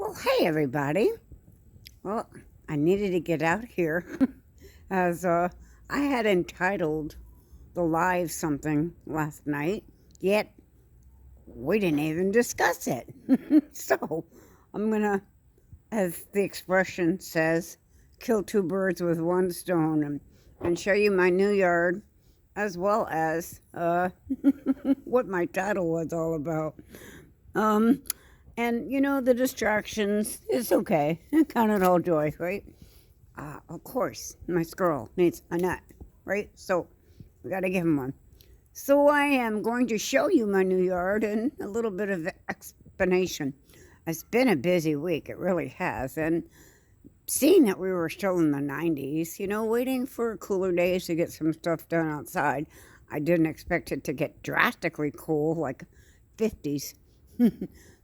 Well, hey everybody. Well, I needed to get out here as I had entitled the live something last night, yet we didn't even discuss it. So I'm gonna, as the expression says, kill two birds with one stone and show you my new yard as well as what my title was all about. Um, And the distractions, it's okay. Count it all joy, right? Of course, my squirrel needs a nut, right? So we got to give him one. So I am going to show you my new yard and a little bit of explanation. It's been a busy week, it really has. And seeing that we were still in the 90s, waiting for cooler days to get some stuff done outside, I didn't expect it to get drastically cool, like 50s.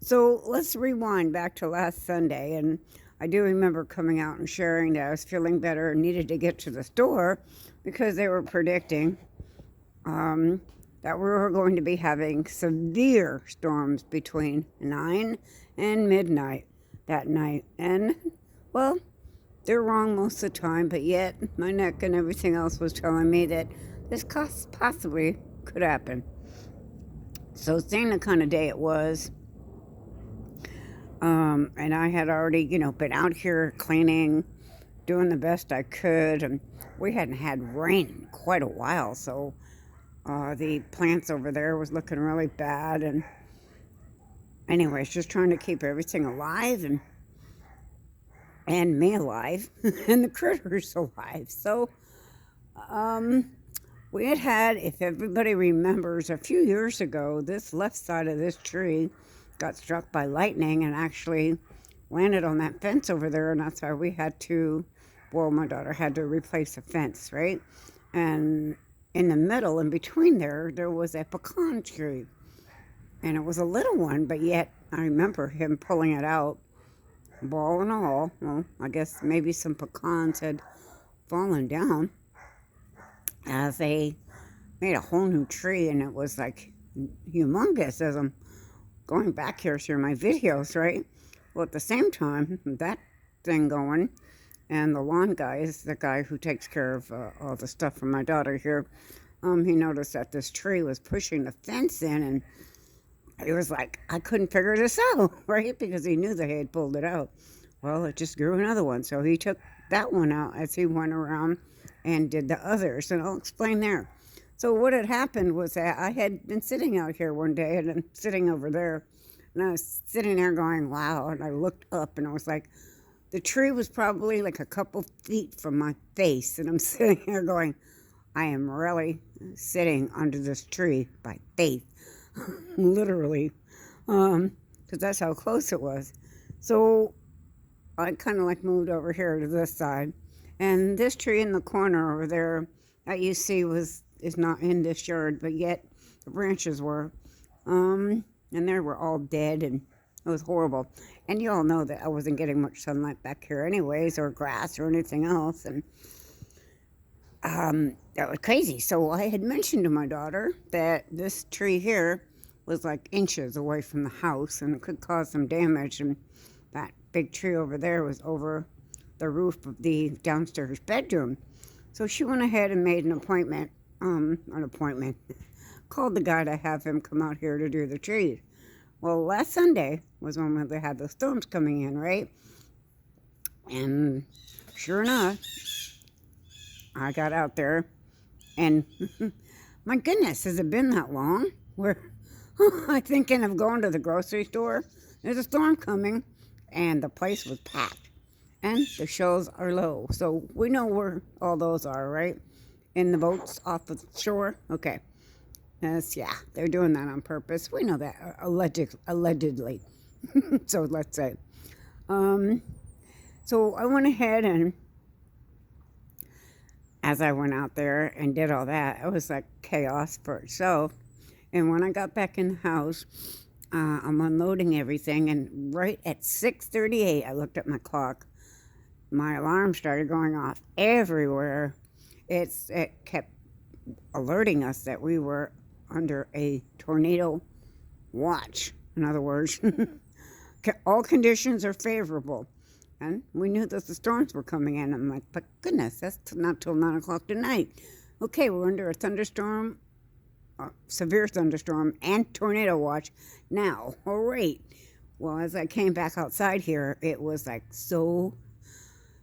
So let's rewind back to last Sunday, and I do remember coming out and sharing that I was feeling better and needed to get to the store because they were predicting that we were going to be having severe storms between 9 and midnight that night. And, well, they're wrong most of the time, but yet my neck and everything else was telling me that this possibly could happen. So seeing the kind of day it was, and I had already, been out here cleaning, doing the best I could, and we hadn't had rain in quite a while, so the plants over there was looking really bad, and anyways, just trying to keep everything alive, and me alive, and the critters alive. So, we had, if everybody remembers, a few years ago, this left side of this tree got struck by lightning and actually landed on that fence over there, and that's why we had to, well, my daughter had to replace the fence, right? And in the middle, in between there was a pecan tree, and it was a little one, but yet I remember him pulling it out, ball and all. Well, I guess maybe some pecans had fallen down as they made a whole new tree, and it was like humongous as I'm going back here through my videos, right? Well, at the same time, that thing going, and the lawn guy is the guy who takes care of all the stuff for my daughter here. He noticed that this tree was pushing the fence in, and he was like, I couldn't figure this out, right? Because he knew they had pulled it out. Well, it just grew another one, so he took that one out as he went around and did the others, and I'll explain there. So what had happened was that I had been sitting out here one day, and I'm sitting over there, and I was sitting there going, wow, and I looked up, and I was like, the tree was probably like a couple feet from my face, and I'm sitting here going, I am really sitting under this tree by faith, literally, because that's how close it was. So I kind of like moved over here to this side, and this tree in the corner over there that you see is not in this yard, but yet the branches were, and they were all dead, and it was horrible. And you all know that I wasn't getting much sunlight back here anyways, or grass or anything else, and that was crazy. So I had mentioned to my daughter that this tree here was like inches away from the house, and it could cause some damage, and that big tree over there was over the roof of the downstairs bedroom. So she went ahead and made an appointment, called the guy to have him come out here to do the trees. Well, last Sunday was when they had the storms coming in, right? And sure enough, I got out there, and my goodness, has it been that long? Where I'm thinking of going to the grocery store. There's a storm coming, and the place was packed. And the shows are low. So we know where all those are, right? In the boats off the shore. Okay. Yes, yeah, they're doing that on purpose. We know that, allegedly. So let's say. So I went ahead, and as I went out there and did all that, it was like chaos for itself. And when I got back in the house, I'm unloading everything, and right at 6:38, I looked at my clock. My alarm started going off everywhere. It kept alerting us that we were under a tornado watch, in other words. All conditions are favorable. And we knew that the storms were coming in. I'm like, but goodness, that's not till 9 o'clock tonight. Okay, we're under a thunderstorm, severe thunderstorm, and tornado watch now. All right. Well, as I came back outside here, it was like so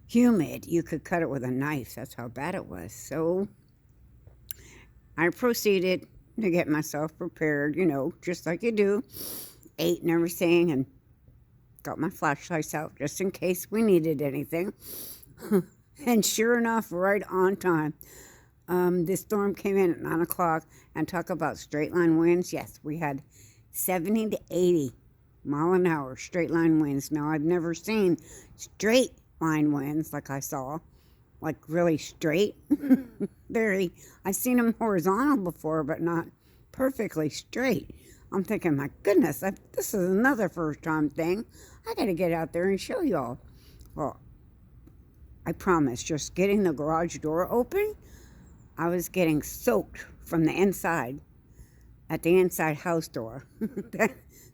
humid. You could cut it with a knife. That's how bad it was. So I proceeded to get myself prepared, just like you do. Ate and everything, and got my flashlights out just in case we needed anything. And sure enough, right on time. This storm came in at 9 o'clock, and talk about straight line winds. Yes, we had 70 to 80 mile an hour straight line winds. Now, I've never seen straight line winds like I saw, like really straight. I've seen them horizontal before, but not perfectly straight. I'm thinking, my goodness, this is another first time thing. I got to get out there and show y'all. Well, I promise, just getting the garage door open, I was getting soaked from the inside at the inside house door.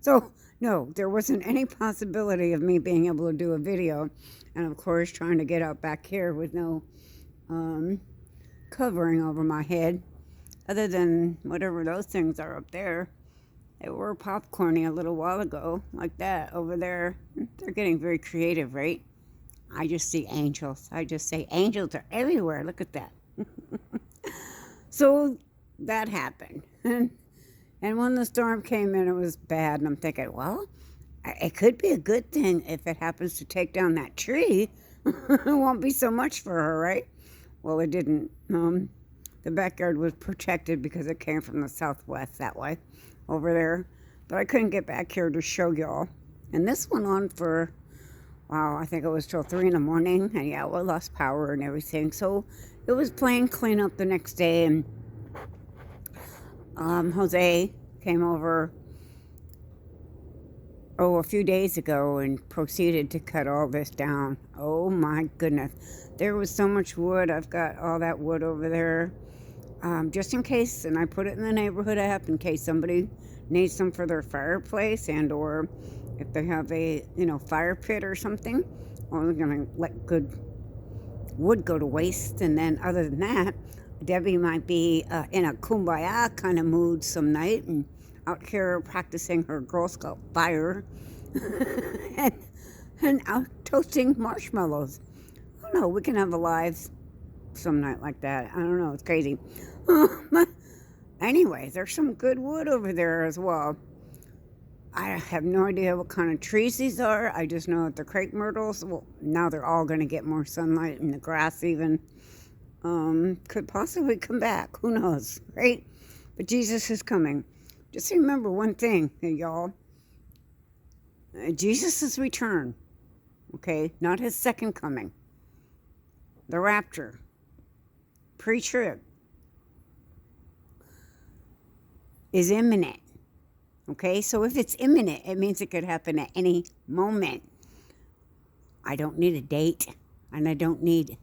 So, no, there wasn't any possibility of me being able to do a video. And, of course, trying to get out back here with no covering over my head, other than whatever those things are up there. They were popcorny a little while ago, like that over there. They're getting very creative, right? I just see angels. I just say angels are everywhere. Look at that. So that happened. And when the storm came in, it was bad. And I'm thinking, well, it could be a good thing if it happens to take down that tree. It won't be so much for her, right? Well, it didn't. The backyard was protected because it came from the southwest that way over there. But I couldn't get back here to show y'all. And this went on for, wow, I think it was till 3 in the morning. And yeah, we lost power and everything. So it was playing cleanup the next day. And Jose came over, a few days ago and proceeded to cut all this down. Oh my goodness. There was so much wood. I've got all that wood over there. Just in case, and I put it in the neighborhood app in case somebody needs some for their fireplace, and or if they have a fire pit or something. Well, we're gonna let good wood go to waste. And then other than that, Debbie might be in a kumbaya kind of mood some night and out here practicing her Girl Scout fire and out toasting marshmallows. I don't know, we can have a live some night like that. I don't know, it's crazy. Anyways, there's some good wood over there as well. I have no idea what kind of trees these are. I just know that the crepe myrtles, well, now they're all going to get more sunlight, and the grass even could possibly come back. Who knows, right? But Jesus is coming. Just remember one thing, y'all. Jesus' return, okay? Not his second coming. The rapture. Pre-trib. Is imminent. Okay, so if it's imminent, it means it could happen at any moment. I don't need a date, and I don't need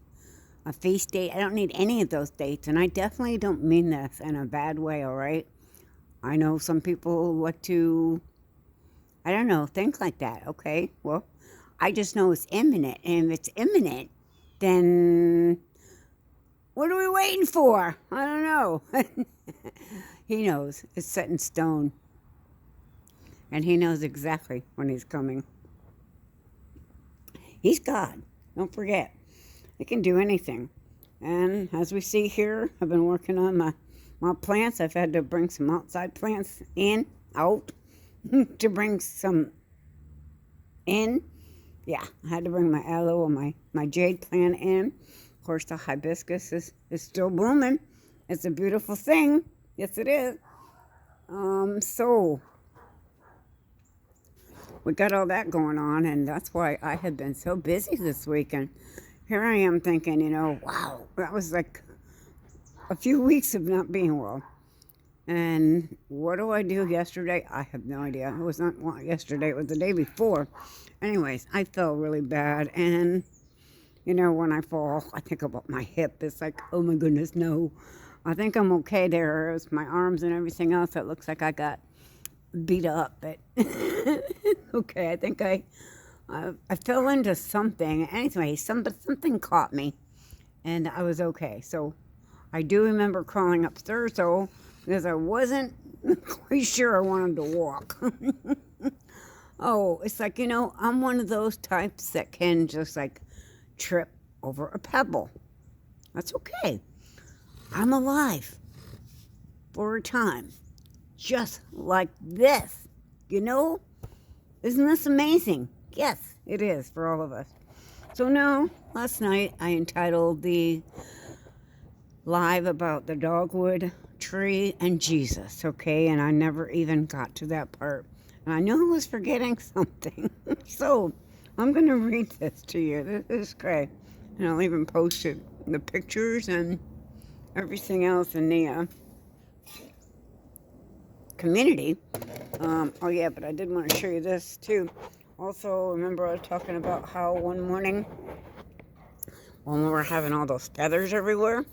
a feast date. I don't need any of those dates, and I definitely don't mean this in a bad way, all right? I know some people like to, I don't know, think like that, okay? Well, I just know it's imminent, and if it's imminent, then what are we waiting for? I don't know. He knows. It's set in stone. And he knows exactly when he's coming. He's God. Don't forget. He can do anything. And as we see here, I've been working on my plants. I've had to bring some outside plants out, to bring some in. Yeah, I had to bring my aloe and my jade plant in. Of course, the hibiscus is still blooming. It's a beautiful thing. Yes, it is. So we got all that going on, and that's why I have been so busy this week. And here I am thinking, wow, that was like a few weeks of not being well. And what do I do yesterday? I have no idea. It was not yesterday. It was the day before. Anyways, I felt really bad. And, when I fall, I think about my hip. It's like, oh my goodness, no. I think I'm okay there. It's my arms and everything else. It looks like I got beat up, but okay, I think I fell into something. Anyway, something caught me, and I was okay. So I do remember crawling upstairs, though, because I wasn't quite sure I wanted to walk. Oh, it's like, I'm one of those types that can just like trip over a pebble. That's okay. I'm alive for a time, just like this. Isn't this amazing? Yes, it is for all of us. So now, last night I entitled the live about the dogwood tree and Jesus, okay? And I never even got to that part. And I knew I was forgetting something. So I'm going to read this to you. This is great. And I'll even post it, the pictures and everything else in the community. Oh yeah, but I did want to show you this too. Also, remember I was talking about how one morning when we were having all those feathers everywhere,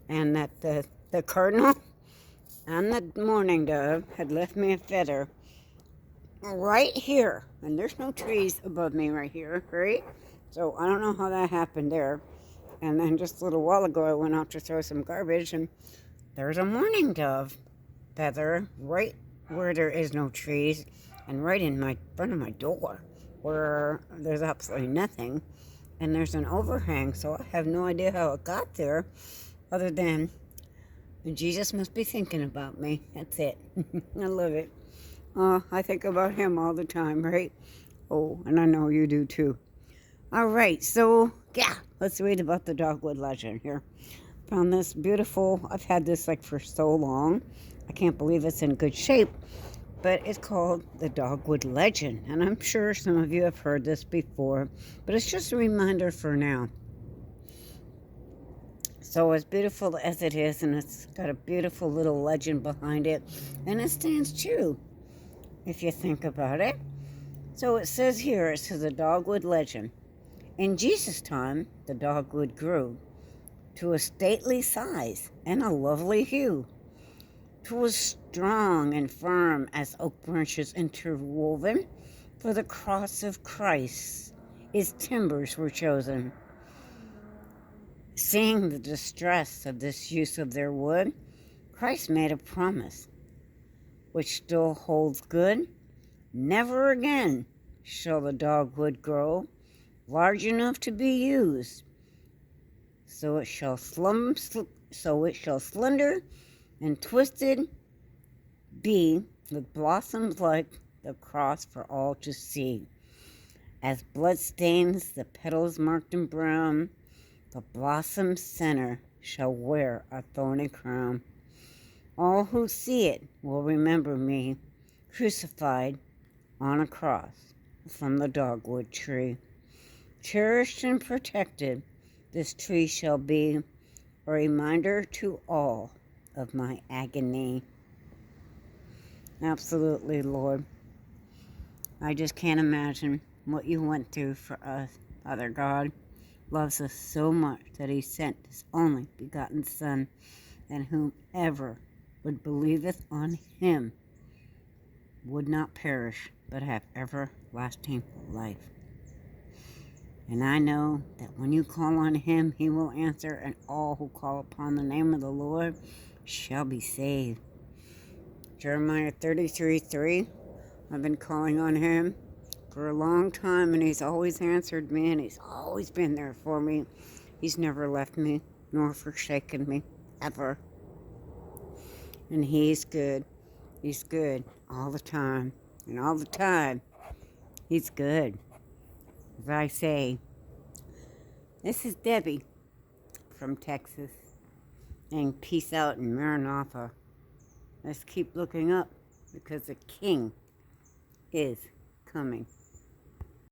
and that the cardinal and the mourning dove had left me a feather right here, and there's no trees above me right here, right? So I don't know how that happened there. And then just a little while ago I went out to throw some garbage, and there's a mourning dove feather right where there is no trees, and right in my front of my door where there's absolutely nothing, and there's an overhang. So I have no idea how it got there, other than Jesus must be thinking about me. That's it. I love it. I think about him all the time, right? Oh, and I know you do too. All right, so yeah, let's read about the Dogwood Legend here. Found this beautiful. I've had this like for so long. I can't believe it's in good shape, but it's called the Dogwood Legend, and I'm sure some of you have heard this before, but it's just a reminder for now. So as beautiful as it is, and it's got a beautiful little legend behind it, and it stands true if you think about it. So it says here, it says the Dogwood Legend. In Jesus' time, the dogwood grew to a stately size and a lovely hue. 'Twas strong and firm as oak branches interwoven, for the cross of Christ its timbers were chosen. Seeing the distress of this use of their wood, Christ made a promise, which still holds good. Never again shall the dogwood grow large enough to be used, so it shall slender and twisted be, with blossoms like the cross for all to see. As blood stains the petals marked in brown, the blossom center shall wear a thorny crown. All who see it will remember me, crucified on a cross from the dogwood tree. Cherished and protected, this tree shall be a reminder to all of my agony. Absolutely, Lord. I just can't imagine what you went through for us. Father God loves us so much that he sent his only begotten Son, and whomever would believeth on him would not perish, but have everlasting life. And I know that when you call on him, he will answer, and all who call upon the name of the Lord shall be saved. Jeremiah 33:3. I've been calling on him for a long time, and he's always answered me, and he's always been there for me. He's never left me nor forsaken me, ever. And he's good. He's good all the time. And all the time, he's good. As I say, this is Debbie from Texas. And peace out and Maranatha. Let's keep looking up, because the King is coming.